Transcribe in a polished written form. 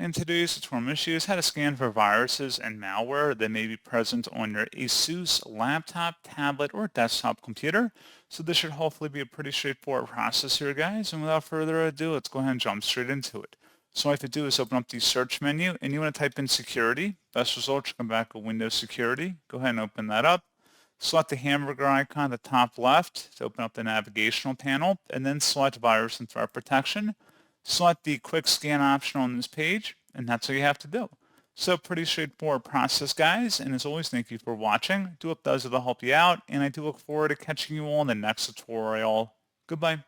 In today's tutorial, I'm going to show you how to scan for viruses and malware that may be present on your ASUS laptop, tablet, or desktop computer. So this should hopefully be a pretty straightforward process here, guys. And without further ado, let's go ahead and jump straight into it. So all you have to do is open up the search menu, and you want to type in security. Best result should come back with Windows Security. Go ahead and open that up. Select the hamburger icon at the top left to open up the navigational panel, and then select Virus and Threat Protection. Select the quick scan option on this page, and that's all you have to do. So pretty straightforward process, guys, and as always, thank you for watching. I do hope those will help you out, and I do look forward to catching you all in the next tutorial. Goodbye.